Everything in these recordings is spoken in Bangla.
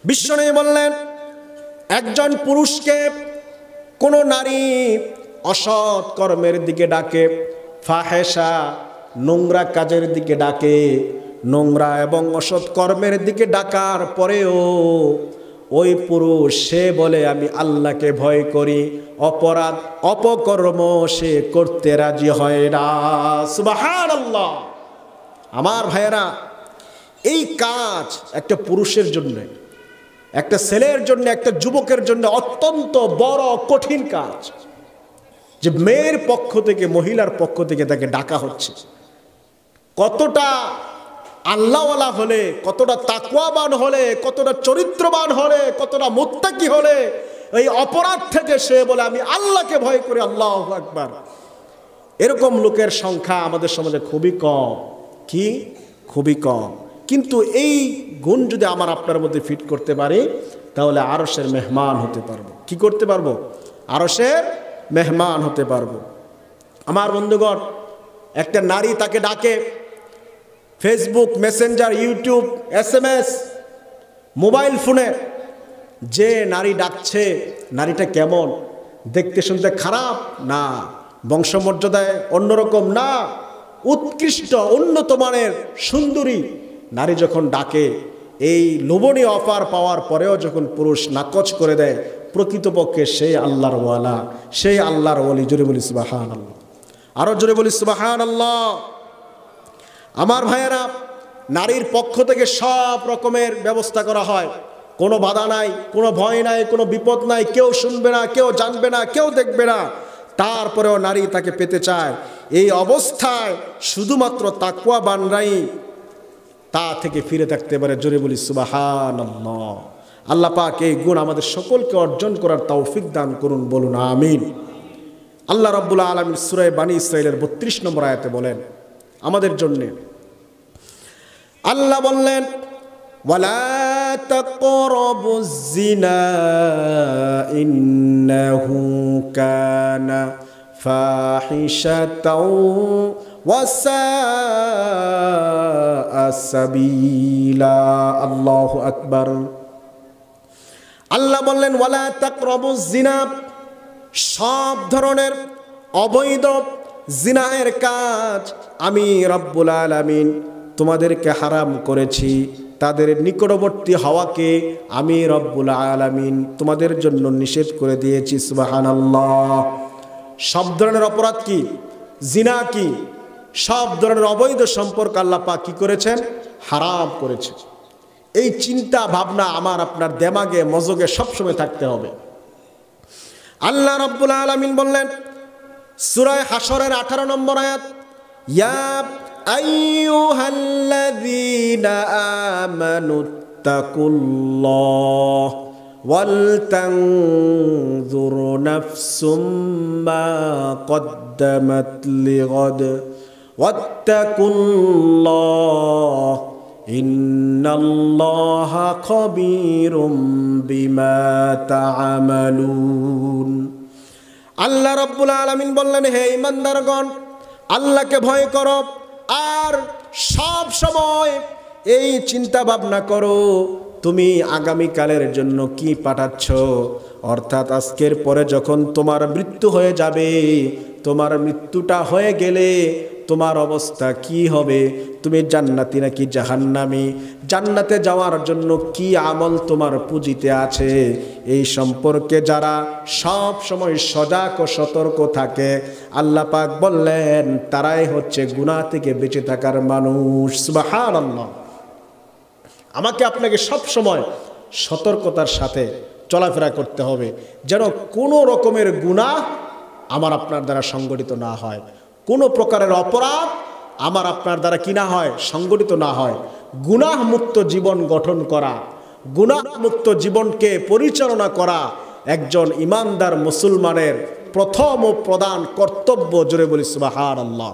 বিশ্বনবী বললেন, একজন পুরুষকে কোনো নারী অসৎ কর্মের দিকে ডাকে, ফাহেসা নোংরা কাজের দিকে ডাকে, নোংরা এবং অসৎ কর্মের দিকে ডাকার পরেও ওই পুরুষ সে বলে আমি আল্লাহকে ভয় করি, অপরাধ অপকর্ম সে করতে রাজি হয় না। সুবহানাল্লাহ। আমার ভাইয়েরা, এই কাজ একটা পুরুষের জন্য, একটা ছেলের জন্য, একটা যুবকের জন্য অত্যন্ত বড় কঠিন কাজ, যে মেয়ের পক্ষ থেকে, মহিলার পক্ষ থেকে তাকে ডাকা হচ্ছে। কতটা আল্লাহওয়ালা হলে, কতটা তাকওয়াবান হলে, কতটা চরিত্রবান হলে, কতটা মুত্তাকি হলে এই অপরাধ থেকে সে বলে আমি আল্লাহকে ভয় করি, আল্লাহু আকবার। এরকম লোকের সংখ্যা আমাদের সমাজে খুবই কম। কি? খুবই কম। কিন্তু এই গুণ যদি আমার আপনার মধ্যে ফিট করতে পারি, তাহলে আরশের মেহমান হতে পারবো। কি করতে পারবো? আরশের মেহমান হতে পারবো। আমার বন্ধুগণ, একটা নারী তাকে ডাকে, Facebook, Messenger, YouTube, SMS, mobile ফোনে। যে নারী ডাকছে, নারীটা কেমন? দেখতে শুনতে খারাপ না, বংশমর্যাদায় অন্যরকম না, উৎকৃষ্ট উন্নত মানের সুন্দরী নারী যখন ডাকে, এই লোভনীয় অফার পাওয়ার পরেও যখন পুরুষ নাকচ করে দেয়, প্রকৃতপক্ষে সেই আল্লাহর ওয়ালা, সেই আল্লাহর ওয়ালি। জোরে বলি সুবহানাল্লাহ, আরো জোরে বলি সুবহানাল্লাহ। আমার ভাইয়েরা, নারীর পক্ষ থেকে সব রকমের ব্যবস্থা করা হয়, কোনো বাধা নাই, কোনো ভয় নাই, কোনো বিপদ নাই, কেউ শুনবে না, কেউ জানবে না, কেউ দেখবে না, তারপরেও নারী তাকে পেতে চায়। এই অবস্থায় শুধুমাত্র তাকওয়াবানরাই তা থেকে ফিরে থাকতে পারে। জোরে বলি সুবহানাল্লাহ। আল্লাহ পাক এই গুণ আমাদের সকলকে অর্জন করার তৌফিক দান করুন, বলুন আমিন। আল্লাহ রাব্বুল আলামিন সূরা বনী ইসরাঈলের 32 নম্বর আয়াতে বলেন আমাদের জন্য, আল্লাহ বললেন, ওয়ালা তাকরাবুজ জিনা ইন্নাহু কানা ফাহিশাতাও ওয়া সাআ সাবিলা। আল্লাহু আকবার। আল্লাহ বললেন, ওয়ালা তাকরাবুজ জিনা, সব ধরনের অবৈধ জিনাহের কাজ আমি রব্বুল আলামিন তোমাদেরকে হারাম করেছি, তাদের নিকটবর্তী হওয়াকে আমি রব্বুল আলামিন তোমাদের জন্য নিষেধ করে দিয়েছি। সুবহানাল্লাহ। সব ধরনের অপরাধ কি? জিনা কি? সব ধরনের অবৈধ সম্পর্ক আল্লাহ পাক কি করেছেন? হারাম করেছে। এই চিন্তা ভাবনা আমার আপনার দেমাগে, মজগে সবসময় থাকতে হবে। আল্লাহ রাব্বুল আলামিন বললেন সূরা হাশরের 18 নম্বর আয়াত, ইয়া আইয়ুহাল্লাযীনা আমানুত্তাকুল্লাহ ওয়াল তানজুর নাফসুম মা কদ্দামাত লিগাদ ওয়াত্তাকুল্লাহ ইন্নাল্লাহা খাবীরুম বিমা তা'মালুন। আল্লাহ রাব্বুল আলামিন বললেন, হে ঈমানদারগণ, আল্লাহকে ভয় করো আর সব সময় এই চিন্তা ভাবনা করো তুমি আগামীকালের জন্য কি পাঠাচ্ছ। অর্থাৎ আজকের পরে যখন তোমার মৃত্যু হয়ে যাবে, তোমার মৃত্যুটা হয়ে গেলে তোমার অবস্থা কি হবে, তুমি জান্নাতি নাকি জাহান্নামী, জান্নাতে যাওয়ার জন্য কি আমল তোমার পুঁজিতে আছে, এই সম্পর্কে যারা সব সময় সজাগ ও সতর্ক থাকে, আল্লাহ পাক বললেন তারাই হচ্ছে গুনাহ থেকে বেঁচে থাকার মানুষ। সুবহানাল্লাহ। আমাকে আপনাকে সব সময় সতর্কতার সাথে চলাফেরা করতে হবে, যেন কোনো রকমের গুনাহ আমার আপনার দ্বারা সংগঠিত না হয়, কোনো প্রকারের অপরাধ আমার আপনার দ্বারা কি না হয়, সংগঠিত না হয়। গুনাহ মুক্ত জীবন গঠন করা, গুনাহ মুক্ত জীবনকে পরিচালনা করা একজন ইমানদার মুসলমানের প্রথম ও প্রধান কর্তব্য। জোরে বলি সুবহানাল্লাহ।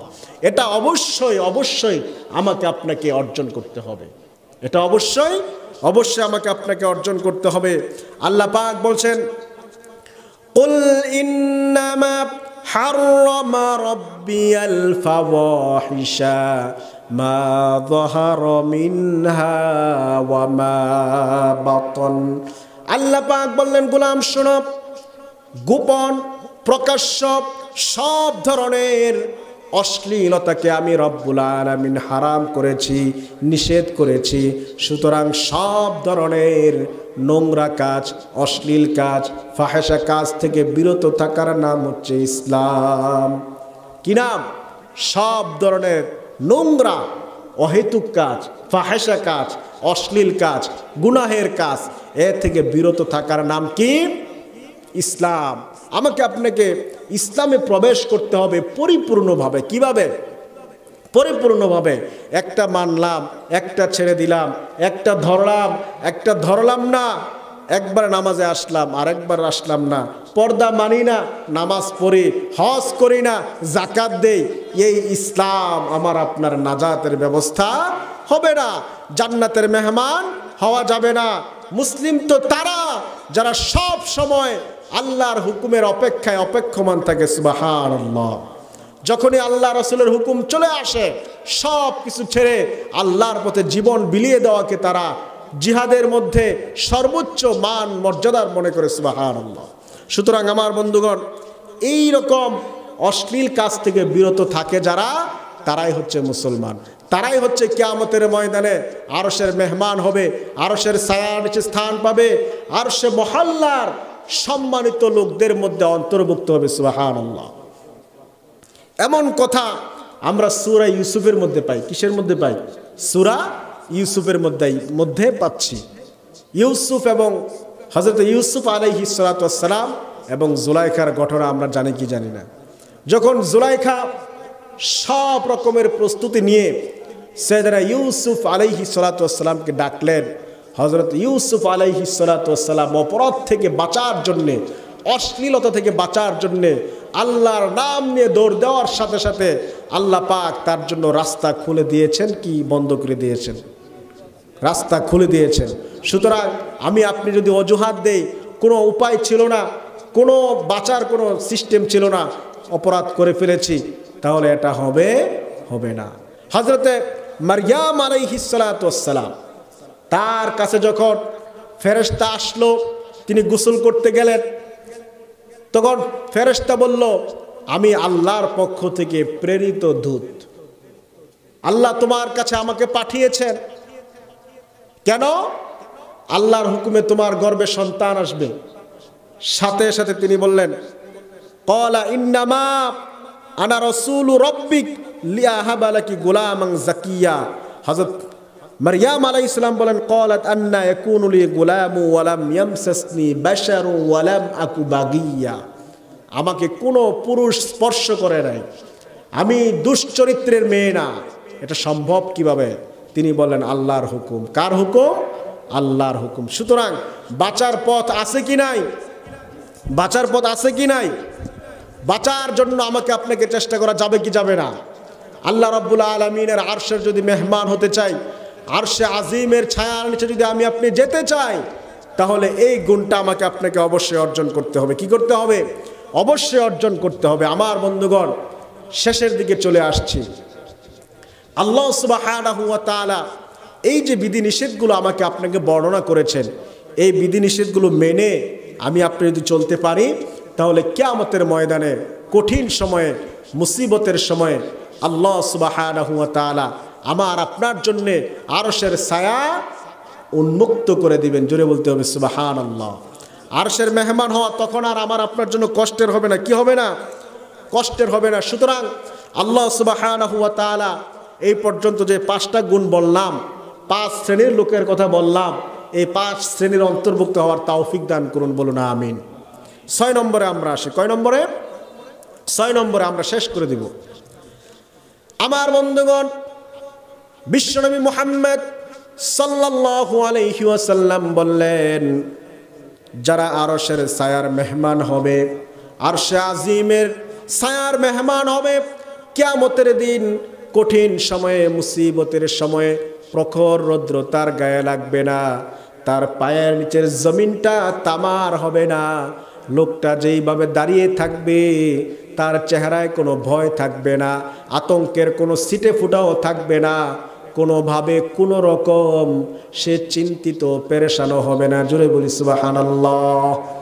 এটা অবশ্যই অবশ্যই আমাকে আপনাকে অর্জন করতে হবে, এটা অবশ্যই অবশ্যই আমাকে আপনাকে অর্জন করতে হবে। আল্লাহ পাক বলছেন, কুল ইন্নামা হাররামা রাব্বিয়াল ফাওয়াহিশা মা যাহারা মিনহা ওয়া মা বাতন। আল্লাহ পাক বললেন, গোলাম শোনো, গোপন প্রকাশ্য সব ধরনের অশ্লীলতাকে আমি রব্বুল আলামিন হারাম করেছি, নিষেধ করেছি। সুতরাং সব ধরনের নোংরা কাজ, অশ্লীল কাজ, ফাহেসা কাজ থেকে বিরত থাকার নাম হচ্ছে ইসলাম। কি নাম? সব ধরনের নোংরা অহেতুক কাজ, ফাহেসা কাজ, অশ্লীল কাজ, গুনাহের কাজ, এর থেকে বিরত থাকার নাম কি? ইসলাম। আমাকে আপনাকে ইসলামে প্রবেশ করতে হবে পরিপূর্ণভাবে। কিভাবে? পরিপূর্ণভাবে। একটা মানলাম, একটা ছেড়ে দিলাম, একটা ধরলাম, একটা ধরলাম না, একবার নামাজে আসলাম, আরেকবার আসলাম না, পর্দা মানি না, নামাজ পড়ি, হজ করি না, যাকাত দেই, এই ইসলাম আমার আপনার নাজাতের ব্যবস্থা হবে না, জান্নাতের মেহমান হওয়া যাবে না। মুসলিম তো তারা যারা সব সময় আল্লাহর হুকুমের অপেক্ষায় অপেক্ষমান থাকে। সুবহানাল্লাহ। যখনই আল্লাহ রাসূলের হুকুম চলে আসে, সব কিছু ছেড়ে আল্লাহর পথে জীবন বিলিয়ে দেওয়াকে তারা জিহাদের মধ্যে সর্বোচ্চ মান মর্যাদার মনে করে। সুবহানাল্লাহ। সুতরাং আমার বন্ধুগণ, এই রকম অশ্লীল কাজ থেকে বিরত থাকে যারা, তারাই হচ্ছে মুসলমান, তারাই হচ্ছে কিয়ামতের ময়দানে আরশের মেহমান হবে, আরশের ছায়ার নিচে স্থান পাবে, আরশে মহল্লার সম্মানিত লোকদের মধ্যে অন্তর্ভুক্ত হবে। সুবহানাল্লাহ। এমন কথা আমরা সূরা ইউসুফের মধ্যে পাই। কিসের মধ্যে পাই? সূরা ইউসুফের মধ্যে পাচ্ছি। ইউসুফ এবং হযরত ইউসুফ আলাইহিস সালাতু ওয়াস সালাম এবং জুলাইখার ঘটনা আমরা জানি কি জানি না। যখন জুলাইখা সব রকমের প্রস্তুতি নিয়ে সাইয়েদনা ইউসুফ আলাইহিস সালাতু ওয়াস সালামকে ডাকলেন, হযরত ইউসুফ আলাইহিস সালাতু ওয়াস সালাম অপরাধ থেকে বাঁচার জন্যে, অশ্লীলতা থেকে বাঁচার জন্যে আল্লাহর নাম নিয়ে দৌড় দেওয়ার সাথে সাথে আল্লাহ পাক তার জন্য রাস্তা খুলে দিয়েছেন। কি বন্ধ করে দিয়েছেন? রাস্তা খুলে দিয়েছেন। সুতরাং আমি আপনি যদি অজুহাত দেই, কোনো উপায় ছিল না, কোনো বাঁচার কোনো সিস্টেম ছিল না, অপরাধ করে ফেলেছি, তাহলে এটা হবে না। হযরতে মারইয়াম আলাইহিস সালাতু ওয়াস সালাম, তার কাছে যখন ফেরেশতা আসলো, তিনি গোসল করতে গেলেন, তখন ফেরেশতা বলল, আমি আল্লাহর পক্ষ থেকে প্রেরিত দূত, আল্লাহ তোমার কাছে আমাকে পাঠিয়েছেন। কেন? আল্লাহর হুকুমে তোমার গর্ভে সন্তান আসবে। সাথে সাথে তিনি বললেন, ক্বালা ইন্নামা আনা রাসূলু রাব্বিক লিআহাবা লাকি গুলামান যাকিয়া। হযরত মারইয়াম আলাইহিস সালাম বলেন, ক্বালাত আন্না ইয়াকুনু লি গুলামু ওয়া লাম ইয়ামসাসনি বাশারু ওয়া লাম আকু বাগিয়া। আমাকে কোনো পুরুষ স্পর্শ করে নাই, আমি দুশ্চরিত্রের মেয়ে না, এটা সম্ভব কিভাবে? তিনি বলেন, আল্লাহর হুকুম। কার হুকুম? আল্লাহর হুকুম। সুতরাং বাঁচার পথ আছে কি নাই? বাঁচার পথ আছে কি নাই? বাঁচার জন্য আমাকে আপনাকে চেষ্টা করা যাবে কি যাবে না? আল্লাহ রাব্বুল আলামিনের আরশের যদি মেহমান হতে চাই, আরশে আজিমের ছায়ার নিচে যদি আমি আপনি যেতে চাই, তাহলে এই গুণটা আমাকে আপনাকে অবশ্যই অর্জন করতে হবে। কি করতে হবে? অবশ্যই অর্জন করতে হবে। আমার বন্ধুগণ, শেষের দিকে চলে আসছি। আল্লাহ সুবহানাহু ওয়া তাআলা এই যে বিধিনিষেধগুলো আমাকে আপনাকে বর্ণনা করেছেন, এই বিধিনিষেধগুলো মেনে আমি আপনি যদি চলতে পারি, তাহলে কিয়ামতের ময়দানে কঠিন সময়ে, মুসিবতের সময়ে আল্লাহ সুবহানাহু ওয়া তাআলা আমার আপনার জন্যে আরশের ছায়া উন্মুক্ত করে দিবেন। জোরে বলতে হবে সুবহানাল্লাহ। আরশের মেহমান হওয়া তখন আর আমার আপনার জন্য কষ্টের হবে না। কি হবে না? কষ্টের হবে না। সুতরাং আল্লাহ সুবহানাহু ওয়া তাআলা এই পর্যন্ত যে 5টা গুণ বললাম, 5 শ্রেণীর লোকের কথা বললাম, এই 5 শ্রেণীর অন্তর্ভুক্ত হওয়ার তৌফিক দান করুন, বলুন আমিন। 6 নম্বরে আমরা আসি। কয় নম্বরে? 6 নম্বরে আমরা শেষ করে দিব। আমার বন্ধুগণ, বিশ্বনবী মুহাম্মদ সাল্লাল্লাহু আলাইহি ওয়াসাল্লাম বললেন, যারা আরশের ছায়ার মেহমান হবে, আরশে আজিমের ছায়ার মেহমান হবে, কিয়ামতের দিন কঠিন সময়ে, মুসিবতের সময়ে প্রখর রৌদ্র তার গায়ে লাগবে না, তার পায়ের নিচের জমিনটা তামার হবে না। লোকটা যেইভাবে দাঁড়িয়ে থাকবে, তার চেহারায় কোনো ভয় থাকবে না, আতঙ্কের কোনো ছিটে ফুটাও থাকবে না, কোনোভাবে কোনো রকম সে চিন্তিত পেরেশানও হবে না। জোরে বলি সুবহানাল্লাহ।